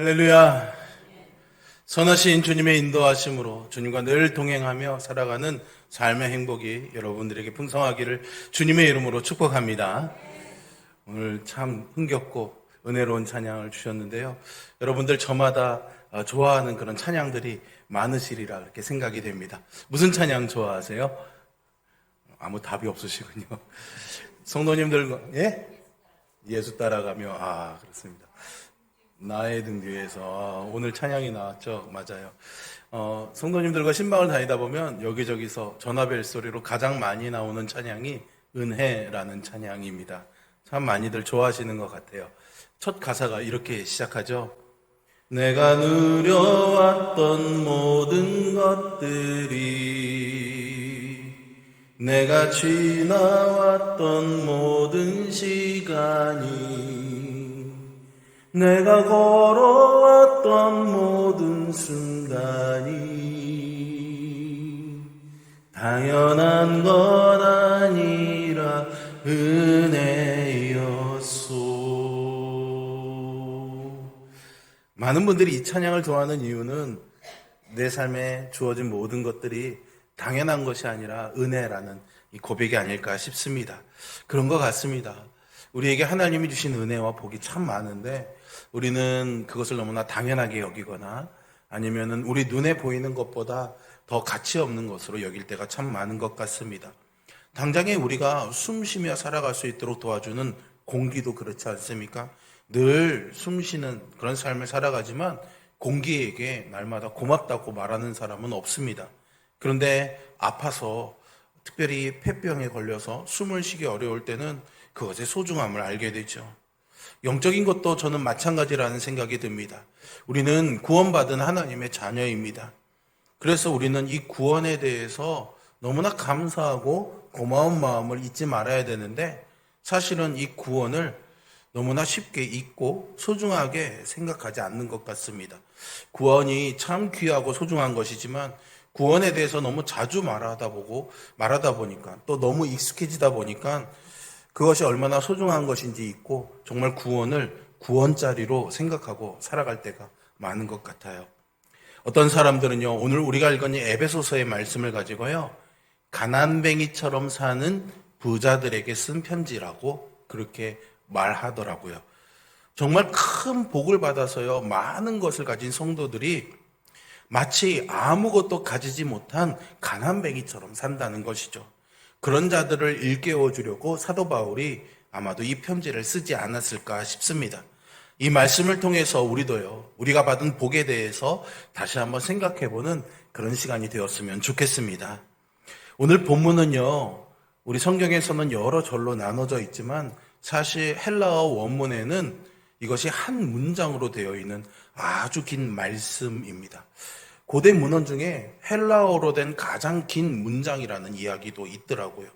할렐루야. 선하신 주님의 인도하심으로 주님과 늘 동행하며 살아가는 삶의 행복이 여러분들에게 풍성하기를 주님의 이름으로 축복합니다. 오늘 참 흥겹고 은혜로운 찬양을 주셨는데요. 여러분들 저마다 좋아하는 그런 찬양들이 많으시리라 그렇게 생각이 됩니다. 무슨 찬양 좋아하세요? 아무 답이 없으시군요. 성도님들, 예? 예수 따라가며, 그렇습니다. 나의 등 뒤에서 오늘 찬양이 나왔죠. 맞아요. 성도님들과 신방을 다니다 보면 여기저기서 전화벨 소리로 가장 많이 나오는 찬양이 은혜라는 찬양입니다. 참 많이들 좋아하시는 것 같아요. 첫 가사가 이렇게 시작하죠. 내가 누려왔던 모든 것들이, 내가 지나왔던 모든 시간이, 내가 걸어왔던 모든 순간이 당연한 것 아니라 은혜였소. 많은 분들이 이 찬양을 좋아하는 이유는 내 삶에 주어진 모든 것들이 당연한 것이 아니라 은혜라는 이 고백이 아닐까 싶습니다. 그런 것 같습니다. 우리에게 하나님이 주신 은혜와 복이 참 많은데 우리는 그것을 너무나 당연하게 여기거나 아니면은 우리 눈에 보이는 것보다 더 가치 없는 것으로 여길 때가 참 많은 것 같습니다. 당장에 우리가 숨 쉬며 살아갈 수 있도록 도와주는 공기도 그렇지 않습니까? 늘 숨 쉬는 그런 삶을 살아가지만 공기에게 날마다 고맙다고 말하는 사람은 없습니다. 그런데 아파서 특별히 폐병에 걸려서 숨을 쉬기 어려울 때는 그것의 소중함을 알게 되죠. 영적인 것도 저는 마찬가지라는 생각이 듭니다. 우리는 구원받은 하나님의 자녀입니다. 그래서 우리는 이 구원에 대해서 너무나 감사하고 고마운 마음을 잊지 말아야 되는데 사실은 이 구원을 너무나 쉽게 잊고 소중하게 생각하지 않는 것 같습니다. 구원이 참 귀하고 소중한 것이지만 구원에 대해서 너무 자주 말하다 보니까 또 너무 익숙해지다 보니까 그것이 얼마나 소중한 것인지 잊고 정말 구원을 구원짜리로 생각하고 살아갈 때가 많은 것 같아요. 어떤 사람들은요, 오늘 우리가 읽은 이 에베소서의 말씀을 가지고요, 가난뱅이처럼 사는 부자들에게 쓴 편지라고 그렇게 말하더라고요. 정말 큰 복을 받아서요, 많은 것을 가진 성도들이 마치 아무것도 가지지 못한 가난뱅이처럼 산다는 것이죠. 그런 자들을 일깨워 주려고 사도 바울이 아마도 이 편지를 쓰지 않았을까 싶습니다. 이 말씀을 통해서 우리가 받은 복에 대해서 다시 한번 생각해보는 그런 시간이 되었으면 좋겠습니다. 오늘 본문은요, 우리 성경에서는 여러 절로 나눠져 있지만 사실 헬라어 원문에는 이것이 한 문장으로 되어 있는 아주 긴 말씀입니다. 고대 문헌 중에 헬라어로 된 가장 긴 문장이라는 이야기도 있더라고요.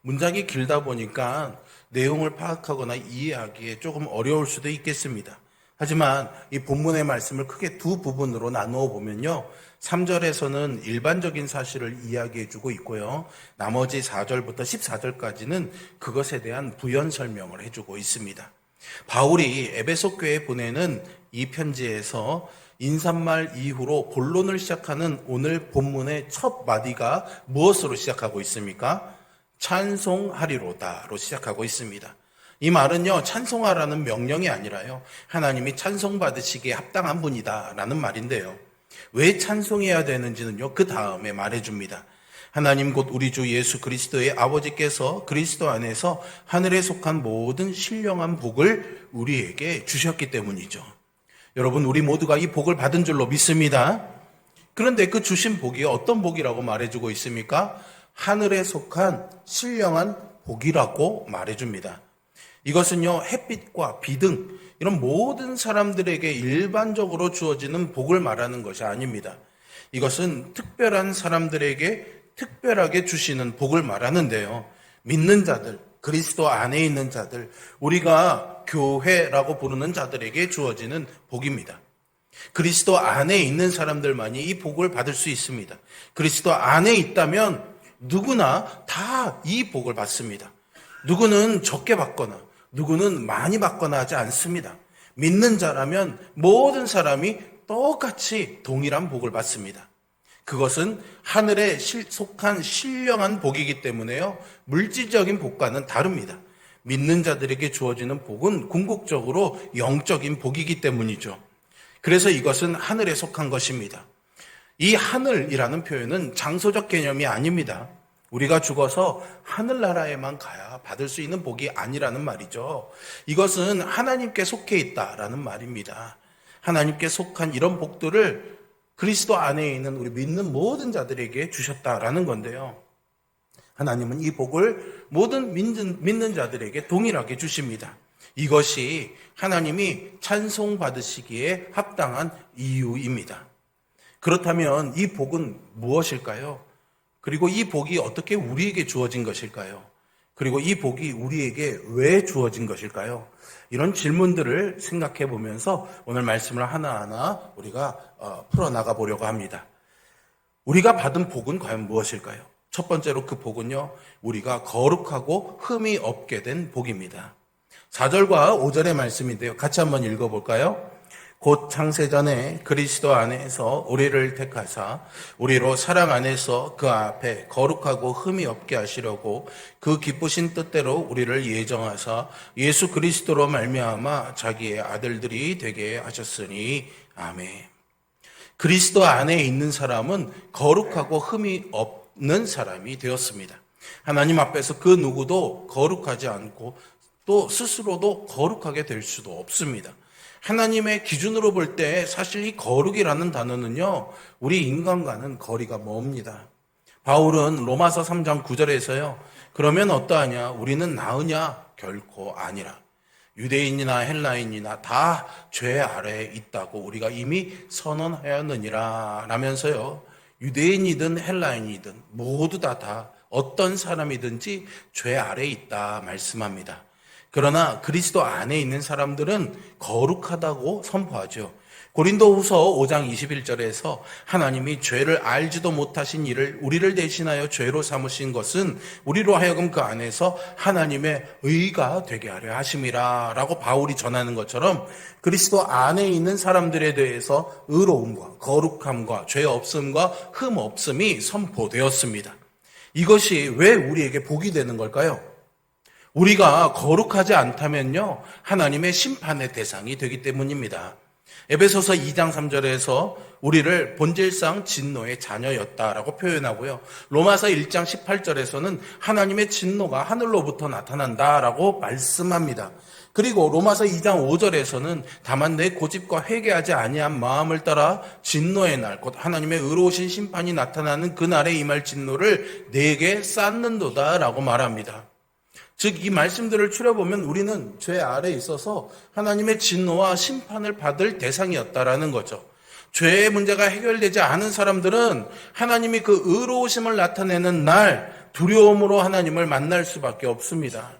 문장이 길다 보니까 내용을 파악하거나 이해하기에 조금 어려울 수도 있겠습니다. 하지만 이 본문의 말씀을 크게 두 부분으로 나누어 보면요, 3절에서는 일반적인 사실을 이야기해주고 있고요, 나머지 4절부터 14절까지는 그것에 대한 부연 설명을 해주고 있습니다. 바울이 에베소 교회에 보내는 이 편지에서 인사말 이후로 본론을 시작하는 오늘 본문의 첫 마디가 무엇으로 시작하고 있습니까? 찬송하리로다로 시작하고 있습니다. 이 말은요, 찬송하라는 명령이 아니라요, 하나님이 찬송받으시기에 합당한 분이다라는 말인데요. 왜 찬송해야 되는지는요, 그 다음에 말해줍니다. 하나님 곧 우리 주 예수 그리스도의 아버지께서 그리스도 안에서 하늘에 속한 모든 신령한 복을 우리에게 주셨기 때문이죠. 여러분, 우리 모두가 이 복을 받은 줄로 믿습니다. 그런데 그 주신 복이 어떤 복이라고 말해주고 있습니까? 하늘에 속한 신령한 복이라고 말해줍니다. 이것은요, 햇빛과 비 등 이런 모든 사람들에게 일반적으로 주어지는 복을 말하는 것이 아닙니다. 이것은 특별한 사람들에게 특별하게 주시는 복을 말하는데요, 믿는 자들, 그리스도 안에 있는 자들, 우리가 교회라고 부르는 자들에게 주어지는 복입니다. 그리스도 안에 있는 사람들만이 이 복을 받을 수 있습니다. 그리스도 안에 있다면 누구나 다 이 복을 받습니다. 누구는 적게 받거나 누구는 많이 받거나 하지 않습니다. 믿는 자라면 모든 사람이 똑같이 동일한 복을 받습니다. 그것은 하늘에 속한 신령한 복이기 때문에요. 물질적인 복과는 다릅니다. 믿는 자들에게 주어지는 복은 궁극적으로 영적인 복이기 때문이죠. 그래서 이것은 하늘에 속한 것입니다. 이 하늘이라는 표현은 장소적 개념이 아닙니다. 우리가 죽어서 하늘나라에만 가야 받을 수 있는 복이 아니라는 말이죠. 이것은 하나님께 속해 있다라는 말입니다. 하나님께 속한 이런 복들을 그리스도 안에 있는 우리 믿는 모든 자들에게 주셨다라는 건데요. 하나님은 이 복을 모든 믿는 자들에게 동일하게 주십니다. 이것이 하나님이 찬송받으시기에 합당한 이유입니다. 그렇다면 이 복은 무엇일까요? 그리고 이 복이 어떻게 우리에게 주어진 것일까요? 그리고 이 복이 우리에게 왜 주어진 것일까요? 이런 질문들을 생각해 보면서 오늘 말씀을 하나하나 우리가 풀어나가 보려고 합니다. 우리가 받은 복은 과연 무엇일까요? 첫 번째로 그 복은요, 우리가 거룩하고 흠이 없게 된 복입니다. 4절과 5절의 말씀인데요. 같이 한번 읽어볼까요? 곧 창세전에 그리스도 안에서 우리를 택하사 우리로 사랑 안에서 그 앞에 거룩하고 흠이 없게 하시려고 그 기쁘신 뜻대로 우리를 예정하사 예수 그리스도로 말미암아 자기의 아들들이 되게 하셨으니 아멘. 그리스도 안에 있는 사람은 거룩하고 흠이 없는 사람이 되었습니다. 하나님 앞에서 그 누구도 거룩하지 않고 또 스스로도 거룩하게 될 수도 없습니다. 하나님의 기준으로 볼 때 사실 이 거룩이라는 단어는요, 우리 인간과는 거리가 멉니다. 바울은 로마서 3장 9절에서요, 그러면 어떠하냐? 우리는 나으냐? 결코 아니라. 유대인이나 헬라인이나 다 죄 아래에 있다고 우리가 이미 선언하였느니라 라면서요, 유대인이든 헬라인이든 모두 다 어떤 사람이든지 죄 아래에 있다 말씀합니다. 그러나 그리스도 안에 있는 사람들은 거룩하다고 선포하죠. 고린도후서 5장 21절에서 하나님이 죄를 알지도 못하신 이를 우리를 대신하여 죄로 삼으신 것은 우리로 하여금 그 안에서 하나님의 의가 되게 하려 하심이라 라고 바울이 전하는 것처럼 그리스도 안에 있는 사람들에 대해서 의로움과 거룩함과 죄 없음과 흠 없음이 선포되었습니다. 이것이 왜 우리에게 복이 되는 걸까요? 우리가 거룩하지 않다면요, 하나님의 심판의 대상이 되기 때문입니다. 에베소서 2장 3절에서 우리를 본질상 진노의 자녀였다라고 표현하고요. 로마서 1장 18절에서는 하나님의 진노가 하늘로부터 나타난다라고 말씀합니다. 그리고 로마서 2장 5절에서는 다만 내 고집과 회개하지 아니한 마음을 따라 진노의 날, 곧 하나님의 의로우신 심판이 나타나는 그날에 임할 진노를 내게 쌓는도다라고 말합니다. 즉 이 말씀들을 추려보면 우리는 죄 아래에 있어서 하나님의 진노와 심판을 받을 대상이었다라는 거죠. 죄의 문제가 해결되지 않은 사람들은 하나님이 그 의로우심을 나타내는 날 두려움으로 하나님을 만날 수밖에 없습니다.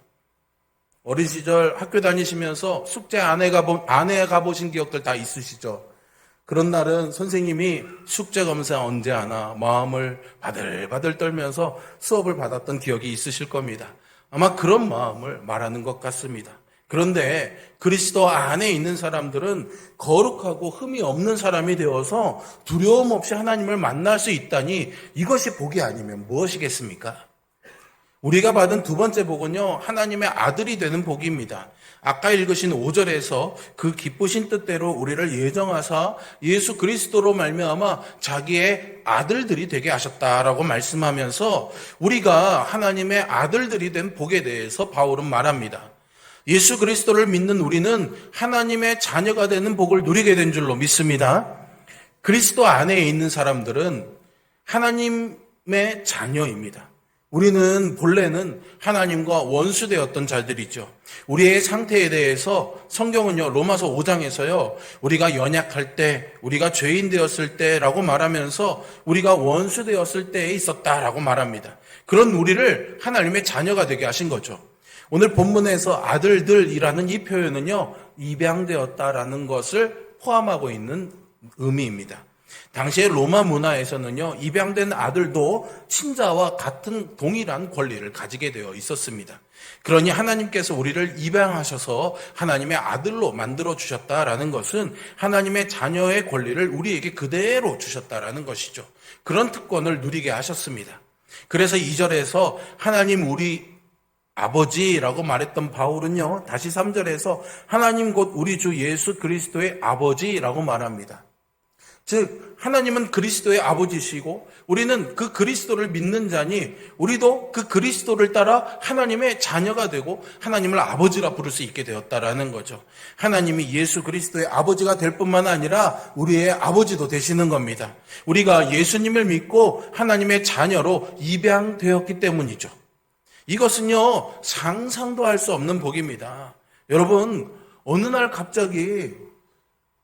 어린 시절 학교 다니시면서 숙제 안 해가보신 기억들 다 있으시죠? 그런 날은 선생님이 숙제 검사 언제 하나 마음을 바들바들 떨면서 수업을 받았던 기억이 있으실 겁니다. 아마 그런 마음을 말하는 것 같습니다. 그런데 그리스도 안에 있는 사람들은 거룩하고 흠이 없는 사람이 되어서 두려움 없이 하나님을 만날 수 있다니 이것이 복이 아니면 무엇이겠습니까? 우리가 받은 두 번째 복은요, 하나님의 아들이 되는 복입니다. 아까 읽으신 5절에서 그 기쁘신 뜻대로 우리를 예정하사 예수 그리스도로 말미암아 자기의 아들들이 되게 하셨다라고 말씀하면서 우리가 하나님의 아들들이 된 복에 대해서 바울은 말합니다. 예수 그리스도를 믿는 우리는 하나님의 자녀가 되는 복을 누리게 된 줄로 믿습니다. 그리스도 안에 있는 사람들은 하나님의 자녀입니다. 우리는 본래는 하나님과 원수되었던 자들이죠. 우리의 상태에 대해서 성경은요, 로마서 5장에서요, 우리가 연약할 때, 우리가 죄인 되었을 때라고 말하면서 우리가 원수되었을 때에 있었다라고 말합니다. 그런 우리를 하나님의 자녀가 되게 하신 거죠. 오늘 본문에서 아들들이라는 이 표현은요, 입양되었다라는 것을 포함하고 있는 의미입니다. 당시의 로마 문화에서는요, 입양된 아들도 친자와 같은 동일한 권리를 가지게 되어 있었습니다. 그러니 하나님께서 우리를 입양하셔서 하나님의 아들로 만들어 주셨다라는 것은 하나님의 자녀의 권리를 우리에게 그대로 주셨다라는 것이죠. 그런 특권을 누리게 하셨습니다. 그래서 2절에서 하나님 우리 아버지라고 말했던 바울은요, 다시 3절에서 하나님 곧 우리 주 예수 그리스도의 아버지라고 말합니다. 즉 하나님은 그리스도의 아버지시고 우리는 그 그리스도를 믿는 자니 우리도 그 그리스도를 따라 하나님의 자녀가 되고 하나님을 아버지라 부를 수 있게 되었다라는 거죠. 하나님이 예수 그리스도의 아버지가 될 뿐만 아니라 우리의 아버지도 되시는 겁니다. 우리가 예수님을 믿고 하나님의 자녀로 입양되었기 때문이죠. 이것은요, 상상도 할 수 없는 복입니다. 여러분, 어느 날 갑자기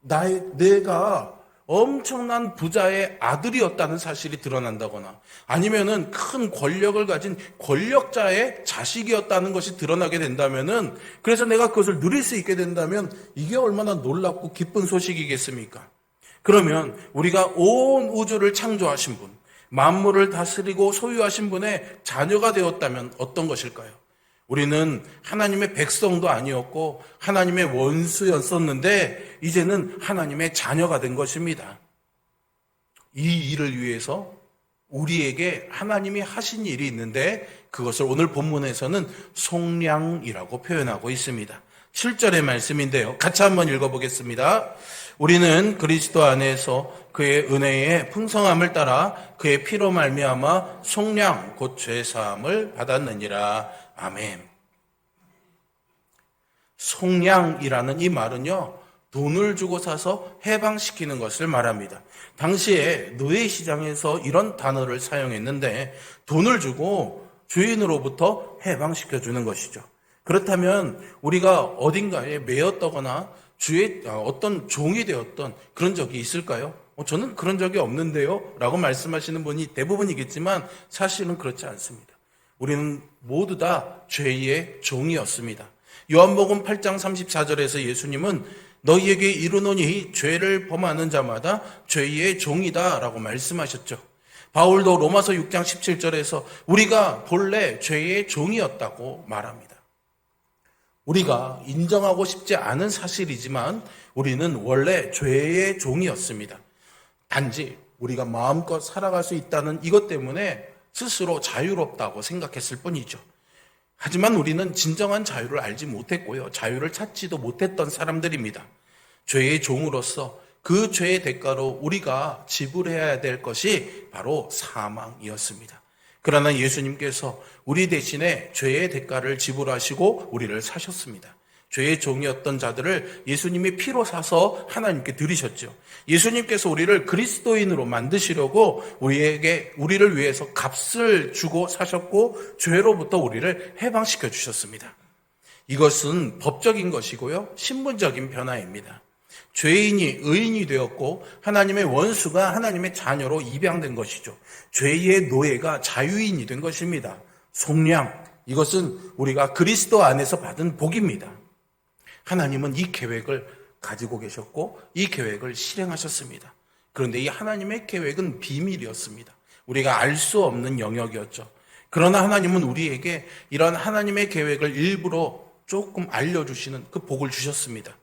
내가 엄청난 부자의 아들이었다는 사실이 드러난다거나 아니면은 큰 권력을 가진 권력자의 자식이었다는 것이 드러나게 된다면은, 그래서 내가 그것을 누릴 수 있게 된다면 이게 얼마나 놀랍고 기쁜 소식이겠습니까? 그러면 우리가 온 우주를 창조하신 분, 만물을 다스리고 소유하신 분의 자녀가 되었다면 어떤 것일까요? 우리는 하나님의 백성도 아니었고 하나님의 원수였었는데 이제는 하나님의 자녀가 된 것입니다. 이 일을 위해서 우리에게 하나님이 하신 일이 있는데 그것을 오늘 본문에서는 속량이라고 표현하고 있습니다. 7절의 말씀인데요. 같이 한번 읽어보겠습니다. 우리는 그리스도 안에서 그의 은혜의 풍성함을 따라 그의 피로 말미암아 속량 곧 죄사함을 받았느니라. 아멘. 속량이라는 이 말은요, 돈을 주고 사서 해방시키는 것을 말합니다. 당시에 노예시장에서 이런 단어를 사용했는데 돈을 주고 주인으로부터 해방시켜주는 것이죠. 그렇다면 우리가 어딘가에 매였다거나 주의 어떤 종이 되었던 그런 적이 있을까요? 저는 그런 적이 없는데요 라고 말씀하시는 분이 대부분이겠지만 사실은 그렇지 않습니다. 우리는 모두 다 죄의 종이었습니다. 요한복음 8장 34절에서 예수님은 너희에게 이르노니 죄를 범하는 자마다 죄의 종이다 라고 말씀하셨죠. 바울도 로마서 6장 17절에서 우리가 본래 죄의 종이었다고 말합니다. 우리가 인정하고 싶지 않은 사실이지만 우리는 원래 죄의 종이었습니다. 단지 우리가 마음껏 살아갈 수 있다는 이것 때문에 스스로 자유롭다고 생각했을 뿐이죠. 하지만 우리는 진정한 자유를 알지 못했고요. 자유를 찾지도 못했던 사람들입니다. 죄의 종으로서 그 죄의 대가로 우리가 지불해야 될 것이 바로 사망이었습니다. 그러나 예수님께서 우리 대신에 죄의 대가를 지불하시고 우리를 사셨습니다. 죄의 종이었던 자들을 예수님이 피로 사서 하나님께 드리셨죠. 예수님께서 우리를 그리스도인으로 만드시려고 우리를 위해서 값을 주고 사셨고 죄로부터 우리를 해방시켜 주셨습니다. 이것은 법적인 것이고요, 신분적인 변화입니다. 죄인이 의인이 되었고 하나님의 원수가 하나님의 자녀로 입양된 것이죠. 죄의 노예가 자유인이 된 것입니다. 속량, 이것은 우리가 그리스도 안에서 받은 복입니다. 하나님은 이 계획을 가지고 계셨고 이 계획을 실행하셨습니다. 그런데 이 하나님의 계획은 비밀이었습니다. 우리가 알 수 없는 영역이었죠. 그러나 하나님은 우리에게 이런 하나님의 계획을 일부러 조금 알려주시는 그 복을 주셨습니다.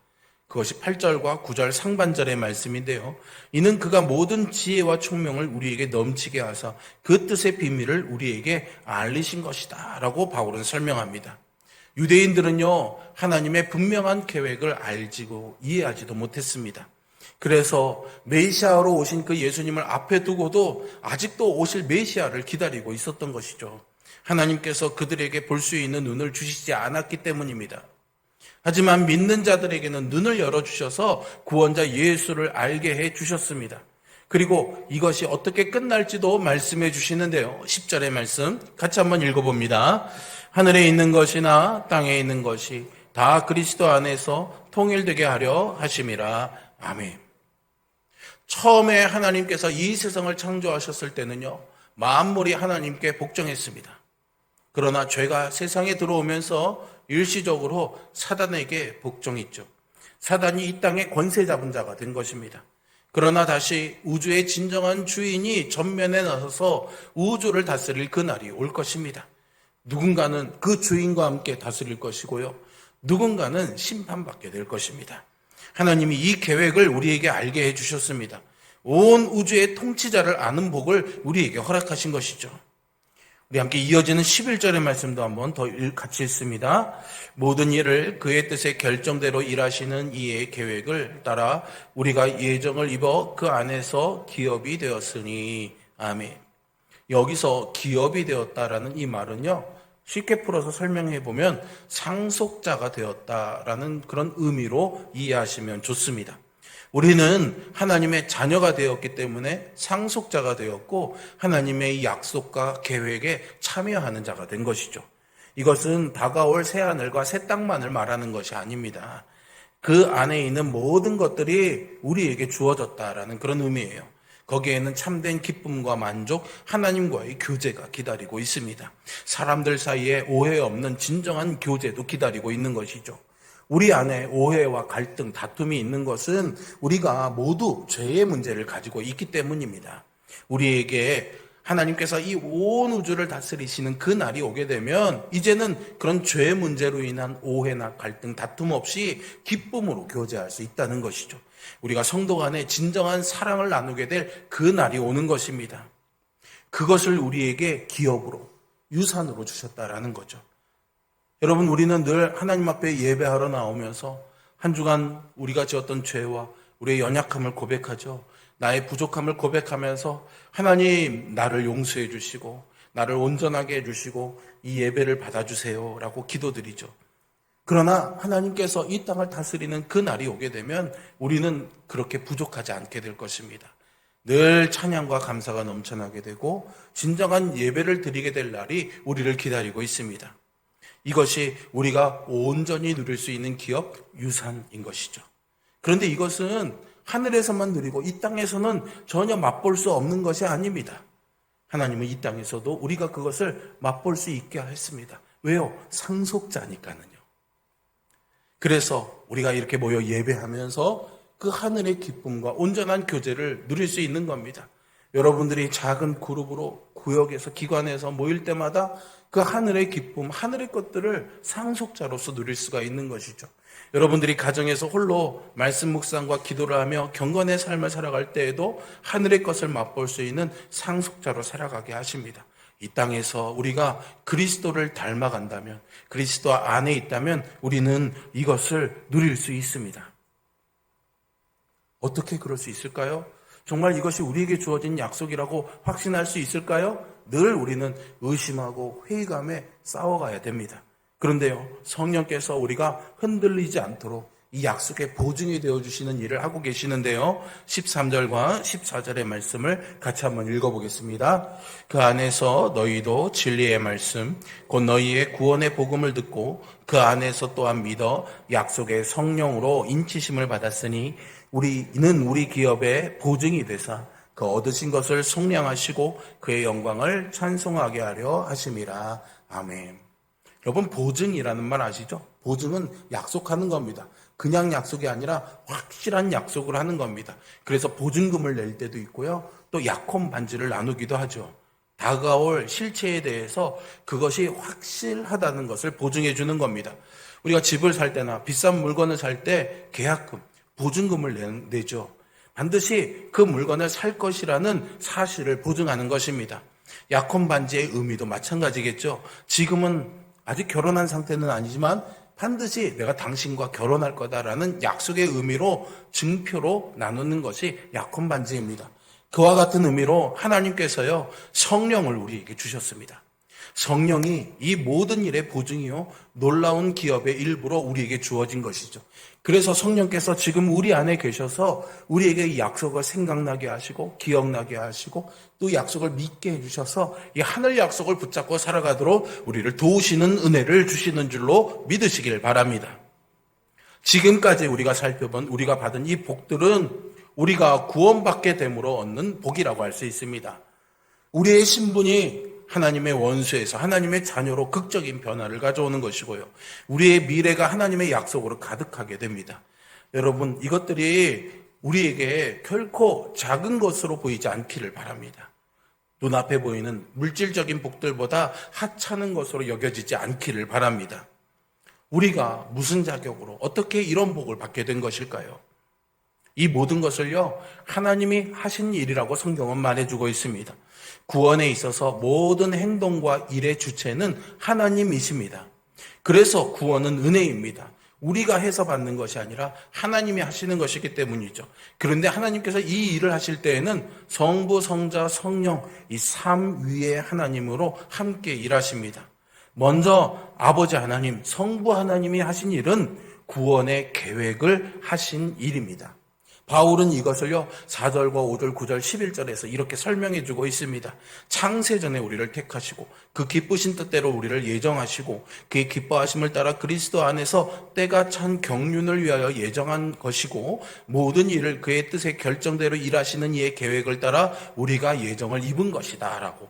그것이 8절과 9절 상반절의 말씀인데요. 이는 그가 모든 지혜와 총명을 우리에게 넘치게 하사 그 뜻의 비밀을 우리에게 알리신 것이다 라고 바울은 설명합니다. 유대인들은요, 하나님의 분명한 계획을 알지고 이해하지도 못했습니다. 그래서 메시아로 오신 그 예수님을 앞에 두고도 아직도 오실 메시아를 기다리고 있었던 것이죠. 하나님께서 그들에게 볼 수 있는 눈을 주시지 않았기 때문입니다. 하지만 믿는 자들에게는 눈을 열어주셔서 구원자 예수를 알게 해주셨습니다. 그리고 이것이 어떻게 끝날지도 말씀해 주시는데요. 10절의 말씀 같이 한번 읽어봅니다. 하늘에 있는 것이나 땅에 있는 것이 다 그리스도 안에서 통일되게 하려 하심이라. 아멘. 처음에 하나님께서 이 세상을 창조하셨을 때는요, 만물이 하나님께 복종했습니다. 그러나 죄가 세상에 들어오면서 일시적으로 사단에게 복종했죠. 사단이 이 땅의 권세 잡은 자가 된 것입니다. 그러나 다시 우주의 진정한 주인이 전면에 나서서 우주를 다스릴 그날이 올 것입니다. 누군가는 그 주인과 함께 다스릴 것이고요. 누군가는 심판받게 될 것입니다. 하나님이 이 계획을 우리에게 알게 해주셨습니다. 온 우주의 통치자를 아는 복을 우리에게 허락하신 것이죠. 우리 함께 이어지는 11절의 말씀도 한번 더 같이 읽습니다. 모든 일을 그의 뜻의 결정대로 일하시는 이의 계획을 따라 우리가 예정을 입어 그 안에서 기업이 되었으니. 아멘. 여기서 기업이 되었다라는 이 말은요, 쉽게 풀어서 설명해 보면 상속자가 되었다라는 그런 의미로 이해하시면 좋습니다. 우리는 하나님의 자녀가 되었기 때문에 상속자가 되었고 하나님의 약속과 계획에 참여하는 자가 된 것이죠. 이것은 다가올 새하늘과 새 땅만을 말하는 것이 아닙니다. 그 안에 있는 모든 것들이 우리에게 주어졌다라는 그런 의미예요. 거기에는 참된 기쁨과 만족, 하나님과의 교제가 기다리고 있습니다. 사람들 사이에 오해 없는 진정한 교제도 기다리고 있는 것이죠. 우리 안에 오해와 갈등, 다툼이 있는 것은 우리가 모두 죄의 문제를 가지고 있기 때문입니다. 우리에게 하나님께서 이 온 우주를 다스리시는 그 날이 오게 되면 이제는 그런 죄의 문제로 인한 오해나 갈등, 다툼 없이 기쁨으로 교제할 수 있다는 것이죠. 우리가 성도 간에 진정한 사랑을 나누게 될 그 날이 오는 것입니다. 그것을 우리에게 기업으로, 유산으로 주셨다라는 거죠. 여러분, 우리는 늘 하나님 앞에 예배하러 나오면서 한 주간 우리가 지었던 죄와 우리의 연약함을 고백하죠. 나의 부족함을 고백하면서 하나님 나를 용서해 주시고 나를 온전하게 해주시고 이 예배를 받아주세요 라고 기도드리죠. 그러나 하나님께서 이 땅을 다스리는 그 날이 오게 되면 우리는 그렇게 부족하지 않게 될 것입니다. 늘 찬양과 감사가 넘쳐나게 되고 진정한 예배를 드리게 될 날이 우리를 기다리고 있습니다. 이것이 우리가 온전히 누릴 수 있는 기업, 유산인 것이죠. 그런데 이것은 하늘에서만 누리고 이 땅에서는 전혀 맛볼 수 없는 것이 아닙니다. 하나님은 이 땅에서도 우리가 그것을 맛볼 수 있게 했습니다. 왜요? 상속자니까는요. 그래서 우리가 이렇게 모여 예배하면서 그 하늘의 기쁨과 온전한 교제를 누릴 수 있는 겁니다. 여러분들이 작은 그룹으로 구역에서 기관에서 모일 때마다 그 하늘의 기쁨, 하늘의 것들을 상속자로서 누릴 수가 있는 것이죠. 여러분들이 가정에서 홀로 말씀 묵상과 기도를 하며 경건의 삶을 살아갈 때에도 하늘의 것을 맛볼 수 있는 상속자로 살아가게 하십니다. 이 땅에서 우리가 그리스도를 닮아간다면, 그리스도 안에 있다면 우리는 이것을 누릴 수 있습니다. 어떻게 그럴 수 있을까요? 정말 이것이 우리에게 주어진 약속이라고 확신할 수 있을까요? 늘 우리는 의심하고 회의감에 싸워가야 됩니다. 그런데요, 성령께서 우리가 흔들리지 않도록 이 약속의 보증이 되어주시는 일을 하고 계시는데요. 13절과 14절의 말씀을 같이 한번 읽어보겠습니다. 그 안에서 너희도 진리의 말씀, 곧 너희의 구원의 복음을 듣고 그 안에서 또한 믿어 약속의 성령으로 인치심을 받았으니 이는 우리 기업의 보증이 되사 그 얻으신 것을 속량하시고 그의 영광을 찬송하게 하려 하심이라. 아멘. 여러분, 보증이라는 말 아시죠? 보증은 약속하는 겁니다. 그냥 약속이 아니라 확실한 약속을 하는 겁니다. 그래서 보증금을 낼 때도 있고요. 또 약혼 반지를 나누기도 하죠. 다가올 실체에 대해서 그것이 확실하다는 것을 보증해 주는 겁니다. 우리가 집을 살 때나 비싼 물건을 살 때 계약금, 보증금을 내죠. 반드시 그 물건을 살 것이라는 사실을 보증하는 것입니다. 약혼 반지의 의미도 마찬가지겠죠. 지금은 아직 결혼한 상태는 아니지만 반드시 내가 당신과 결혼할 거다라는 약속의 의미로 증표로 나누는 것이 약혼 반지입니다. 그와 같은 의미로 하나님께서요, 성령을 우리에게 주셨습니다. 성령이 이 모든 일의 보증이요, 놀라운 기업의 일부로 우리에게 주어진 것이죠. 그래서 성령께서 지금 우리 안에 계셔서 우리에게 이 약속을 생각나게 하시고 기억나게 하시고 또 약속을 믿게 해주셔서 이 하늘 약속을 붙잡고 살아가도록 우리를 도우시는 은혜를 주시는 줄로 믿으시길 바랍니다. 지금까지 우리가 살펴본 우리가 받은 이 복들은 우리가 구원받게 됨으로 얻는 복이라고 할 수 있습니다. 우리의 신분이 하나님의 원수에서 하나님의 자녀로 극적인 변화를 가져오는 것이고요. 우리의 미래가 하나님의 약속으로 가득하게 됩니다. 여러분, 이것들이 우리에게 결코 작은 것으로 보이지 않기를 바랍니다. 눈앞에 보이는 물질적인 복들보다 하찮은 것으로 여겨지지 않기를 바랍니다. 우리가 무슨 자격으로 어떻게 이런 복을 받게 된 것일까요? 이 모든 것을요, 하나님이 하신 일이라고 성경은 말해주고 있습니다. 구원에 있어서 모든 행동과 일의 주체는 하나님이십니다. 그래서 구원은 은혜입니다. 우리가 해서 받는 것이 아니라 하나님이 하시는 것이기 때문이죠. 그런데 하나님께서 이 일을 하실 때에는 성부, 성자, 성령 이 삼위의 하나님으로 함께 일하십니다. 먼저 아버지 하나님, 성부 하나님이 하신 일은 구원의 계획을 하신 일입니다. 바울은 이것을요 4절과 5절, 9절, 11절에서 이렇게 설명해 주고 있습니다. 창세전에 우리를 택하시고 그 기쁘신 뜻대로 우리를 예정하시고 그의 기뻐하심을 따라 그리스도 안에서 때가 찬 경륜을 위하여 예정한 것이고 모든 일을 그의 뜻의 결정대로 일하시는 이의 계획을 따라 우리가 예정을 입은 것이다 라고,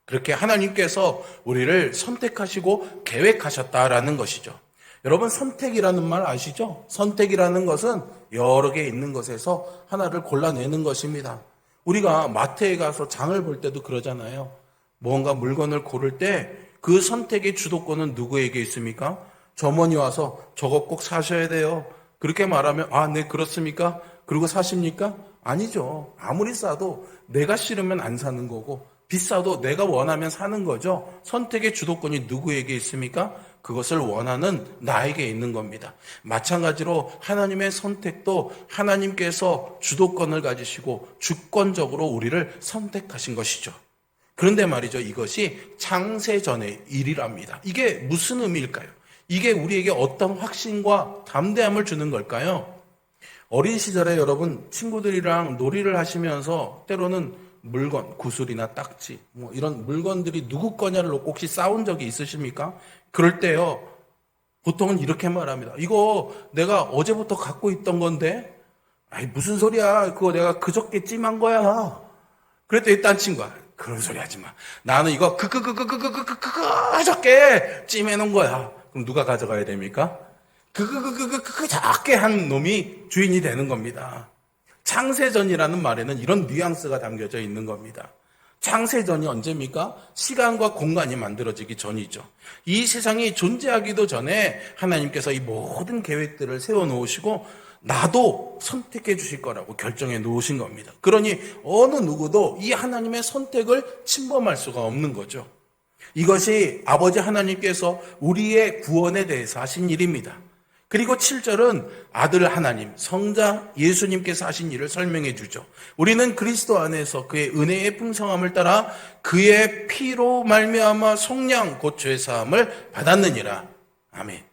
그렇게 하나님께서 우리를 선택하시고 계획하셨다라는 것이죠. 여러분, 선택이라는 말 아시죠? 선택이라는 것은 여러 개 있는 것에서 하나를 골라내는 것입니다. 우리가 마트에 가서 장을 볼 때도 그러잖아요. 뭔가 물건을 고를 때 그 선택의 주도권은 누구에게 있습니까? 점원이 와서 저거 꼭 사셔야 돼요. 그렇게 말하면 아, 네, 그렇습니까? 그리고 사십니까? 아니죠. 아무리 싸도 내가 싫으면 안 사는 거고 비싸도 내가 원하면 사는 거죠. 선택의 주도권이 누구에게 있습니까? 그것을 원하는 나에게 있는 겁니다. 마찬가지로 하나님의 선택도 하나님께서 주도권을 가지시고 주권적으로 우리를 선택하신 것이죠. 그런데 말이죠, 이것이 창세전의 일이랍니다. 이게 무슨 의미일까요? 이게 우리에게 어떤 확신과 담대함을 주는 걸까요? 어린 시절에 여러분 친구들이랑 놀이를 하시면서 때로는 물건, 구슬이나 딱지 이런 물건들이 누구 거냐를 놓고 혹시 싸운 적이 있으십니까? 그럴 때요 보통은 이렇게 말합니다. 이거 내가 어제부터 갖고 있던 건데 아이 무슨 소리야, 그거 내가 그저께 찜한 거야. 그랬더니 딴 친구가 그런 소리 하지 마, 나는 이거 그저께 찜해놓은 거야. 그럼 누가 가져가야 됩니까? 그저께 한 놈이 주인이 되는 겁니다. 창세전이라는 말에는 이런 뉘앙스가 담겨져 있는 겁니다. 창세전이 언제입니까? 시간과 공간이 만들어지기 전이죠. 이 세상이 존재하기도 전에 하나님께서 이 모든 계획들을 세워놓으시고 나도 선택해 주실 거라고 결정해 놓으신 겁니다. 그러니 어느 누구도 이 하나님의 선택을 침범할 수가 없는 거죠. 이것이 아버지 하나님께서 우리의 구원에 대해서 하신 일입니다. 그리고 7절은 아들 하나님, 성자 예수님께서 하신 일을 설명해 주죠. 우리는 그리스도 안에서 그의 은혜의 풍성함을 따라 그의 피로 말미암아 속량 곧 죄 사함을 받았느니라. 아멘.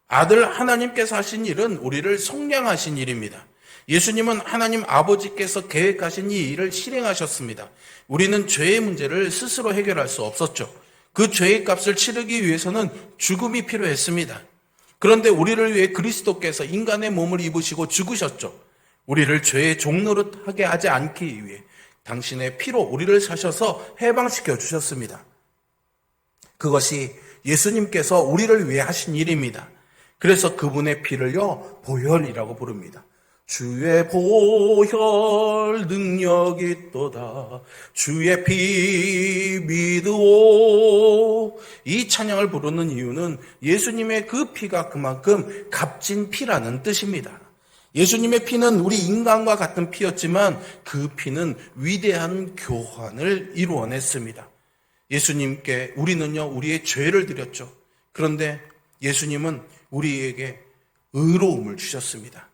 아들 하나님께서 하신 일은 우리를 속량하신 일입니다. 예수님은 하나님 아버지께서 계획하신 이 일을 실행하셨습니다. 우리는 죄의 문제를 스스로 해결할 수 없었죠. 그 죄의 값을 치르기 위해서는 죽음이 필요했습니다. 그런데 우리를 위해 그리스도께서 인간의 몸을 입으시고 죽으셨죠. 우리를 죄의 종노릇하게 하지 않기 위해 당신의 피로 우리를 사셔서 해방시켜 주셨습니다. 그것이 예수님께서 우리를 위해 하신 일입니다. 그래서 그분의 피를요 보혈이라고 부릅니다. 주의 보혈 능력이 있도다, 주의 피 믿으오. 이 찬양을 부르는 이유는 예수님의 그 피가 그만큼 값진 피라는 뜻입니다. 예수님의 피는 우리 인간과 같은 피였지만 그 피는 위대한 교환을 이루어냈습니다. 예수님께 우리는요 우리의 죄를 드렸죠. 그런데 예수님은 우리에게 의로움을 주셨습니다.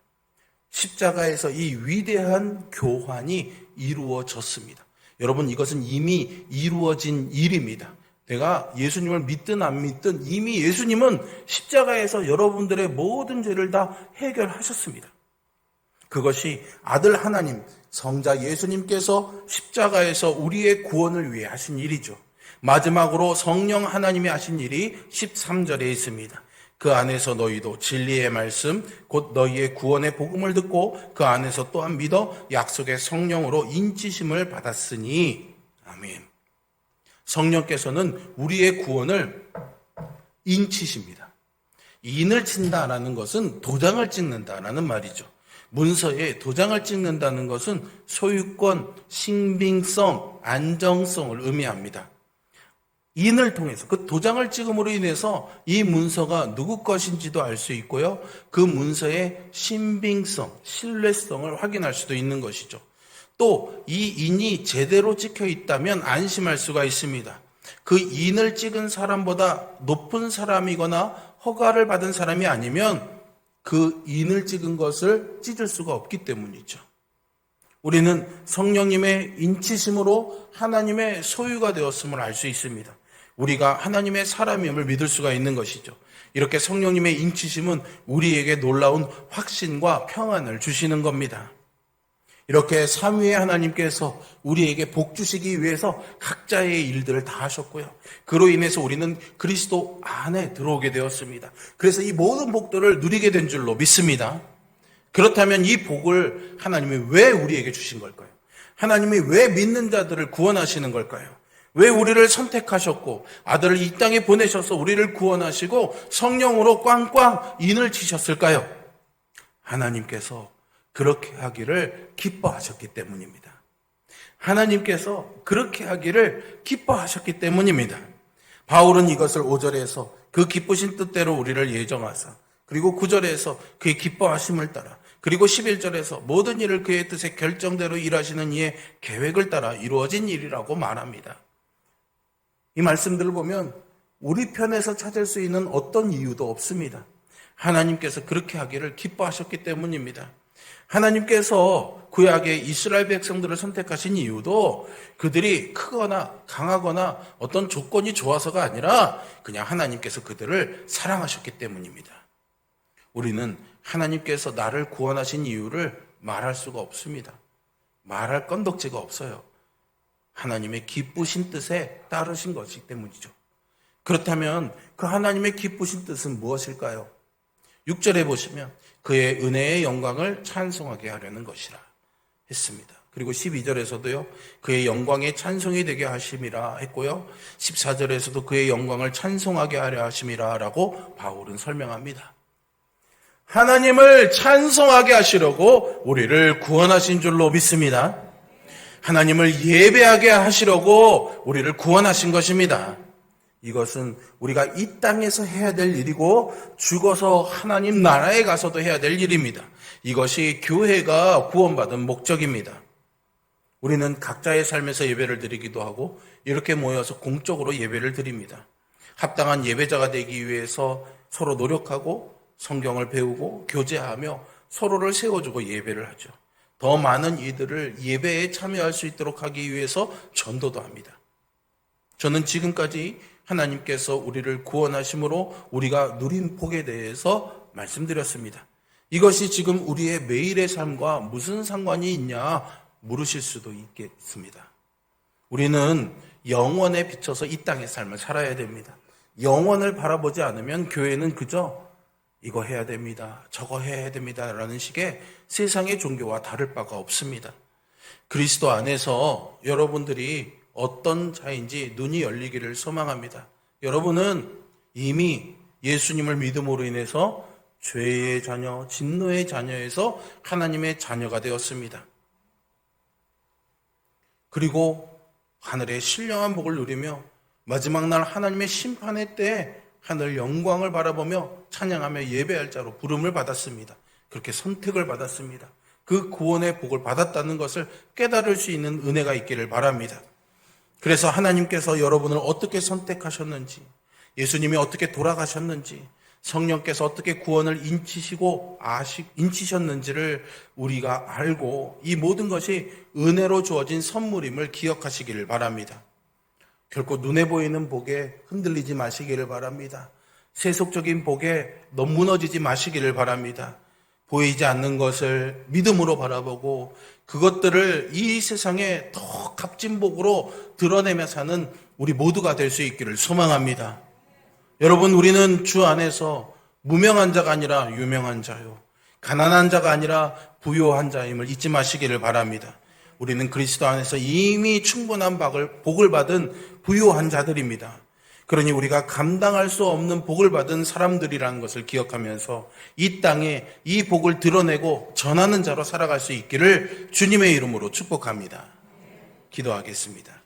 십자가에서 이 위대한 교환이 이루어졌습니다. 여러분, 이것은 이미 이루어진 일입니다. 내가 예수님을 믿든 안 믿든 이미 예수님은 십자가에서 여러분들의 모든 죄를 다 해결하셨습니다. 그것이 아들 하나님, 성자 예수님께서 십자가에서 우리의 구원을 위해 하신 일이죠. 마지막으로 성령 하나님이 하신 일이 13절에 있습니다. 그 안에서 너희도 진리의 말씀 곧 너희의 구원의 복음을 듣고 그 안에서 또한 믿어 약속의 성령으로 인치심을 받았으니. 아멘. 성령께서는 우리의 구원을 인치십니다. 인을 친다라는 것은 도장을 찍는다라는 말이죠. 문서에 도장을 찍는다는 것은 소유권, 신빙성, 안정성을 의미합니다. 인을 통해서 그 도장을 찍음으로 인해서 이 문서가 누구 것인지도 알 수 있고요. 그 문서의 신빙성, 신뢰성을 확인할 수도 있는 것이죠. 또 이 인이 제대로 찍혀 있다면 안심할 수가 있습니다. 그 인을 찍은 사람보다 높은 사람이거나 허가를 받은 사람이 아니면 그 인을 찍은 것을 찢을 수가 없기 때문이죠. 우리는 성령님의 인치심으로 하나님의 소유가 되었음을 알 수 있습니다. 우리가 하나님의 사람임을 믿을 수가 있는 것이죠. 이렇게 성령님의 인치심은 우리에게 놀라운 확신과 평안을 주시는 겁니다. 이렇게 삼위의 하나님께서 우리에게 복 주시기 위해서 각자의 일들을 다 하셨고요. 그로 인해서 우리는 그리스도 안에 들어오게 되었습니다. 그래서 이 모든 복들을 누리게 된 줄로 믿습니다. 그렇다면 이 복을 하나님이 왜 우리에게 주신 걸까요? 하나님이 왜 믿는 자들을 구원하시는 걸까요? 왜 우리를 선택하셨고 아들을 이 땅에 보내셔서 우리를 구원하시고 성령으로 꽝꽝 인을 치셨을까요? 하나님께서 그렇게 하기를 기뻐하셨기 때문입니다. 하나님께서 그렇게 하기를 기뻐하셨기 때문입니다. 바울은 이것을 5절에서 그 기쁘신 뜻대로 우리를 예정하사, 그리고 9절에서 그의 기뻐하심을 따라, 그리고 11절에서 모든 일을 그의 뜻의 결정대로 일하시는 이의 계획을 따라 이루어진 일이라고 말합니다. 이 말씀들을 보면 우리 편에서 찾을 수 있는 어떤 이유도 없습니다. 하나님께서 그렇게 하기를 기뻐하셨기 때문입니다. 하나님께서 구약의 이스라엘 백성들을 선택하신 이유도 그들이 크거나 강하거나 어떤 조건이 좋아서가 아니라 그냥 하나님께서 그들을 사랑하셨기 때문입니다. 우리는 하나님께서 나를 구원하신 이유를 말할 수가 없습니다. 말할 건덕지가 없어요. 하나님의 기쁘신 뜻에 따르신 것이기 때문이죠. 그렇다면 그 하나님의 기쁘신 뜻은 무엇일까요? 6절에 보시면 그의 은혜의 영광을 찬송하게 하려는 것이라 했습니다. 그리고 12절에서도요. 그의 영광의 찬송이 되게 하심이라 했고요. 14절에서도 그의 영광을 찬송하게 하려 하심이라 라고 바울은 설명합니다. 하나님을 찬송하게 하시려고 우리를 구원하신 줄로 믿습니다. 하나님을 예배하게 하시려고 우리를 구원하신 것입니다. 이것은 우리가 이 땅에서 해야 될 일이고 죽어서 하나님 나라에 가서도 해야 될 일입니다. 이것이 교회가 구원받은 목적입니다. 우리는 각자의 삶에서 예배를 드리기도 하고 이렇게 모여서 공적으로 예배를 드립니다. 합당한 예배자가 되기 위해서 서로 노력하고 성경을 배우고 교제하며 서로를 세워주고 예배를 하죠. 더 많은 이들을 예배에 참여할 수 있도록 하기 위해서 전도도 합니다. 저는 지금까지 하나님께서 우리를 구원하심으로 우리가 누린 복에 대해서 말씀드렸습니다. 이것이 지금 우리의 매일의 삶과 무슨 상관이 있냐 물으실 수도 있겠습니다. 우리는 영원에 비춰서 이 땅의 삶을 살아야 됩니다. 영원을 바라보지 않으면 교회는 그저 이거 해야 됩니다. 저거 해야 됩니다. 라는 식의 세상의 종교와 다를 바가 없습니다. 그리스도 안에서 여러분들이 어떤 자인지 눈이 열리기를 소망합니다. 여러분은 이미 예수님을 믿음으로 인해서 죄의 자녀, 진노의 자녀에서 하나님의 자녀가 되었습니다. 그리고 하늘의 신령한 복을 누리며 마지막 날 하나님의 심판의 때에 하늘 영광을 바라보며 찬양하며 예배할 자로 부름을 받았습니다. 그렇게 선택을 받았습니다. 그 구원의 복을 받았다는 것을 깨달을 수 있는 은혜가 있기를 바랍니다. 그래서 하나님께서 여러분을 어떻게 선택하셨는지, 예수님이 어떻게 돌아가셨는지, 성령께서 어떻게 구원을 인치셨는지를 우리가 알고 이 모든 것이 은혜로 주어진 선물임을 기억하시기를 바랍니다. 결코 눈에 보이는 복에 흔들리지 마시기를 바랍니다. 세속적인 복에 너무 무너지지 마시기를 바랍니다. 보이지 않는 것을 믿음으로 바라보고 그것들을 이 세상에 더 값진 복으로 드러내며 사는 우리 모두가 될 수 있기를 소망합니다. 여러분, 우리는 주 안에서 무명한 자가 아니라 유명한 자요, 가난한 자가 아니라 부요한 자임을 잊지 마시기를 바랍니다. 우리는 그리스도 안에서 이미 충분한 복을 받은 부요한 자들입니다. 그러니 우리가 감당할 수 없는 복을 받은 사람들이라는 것을 기억하면서 이 땅에 이 복을 드러내고 전하는 자로 살아갈 수 있기를 주님의 이름으로 축복합니다. 기도하겠습니다.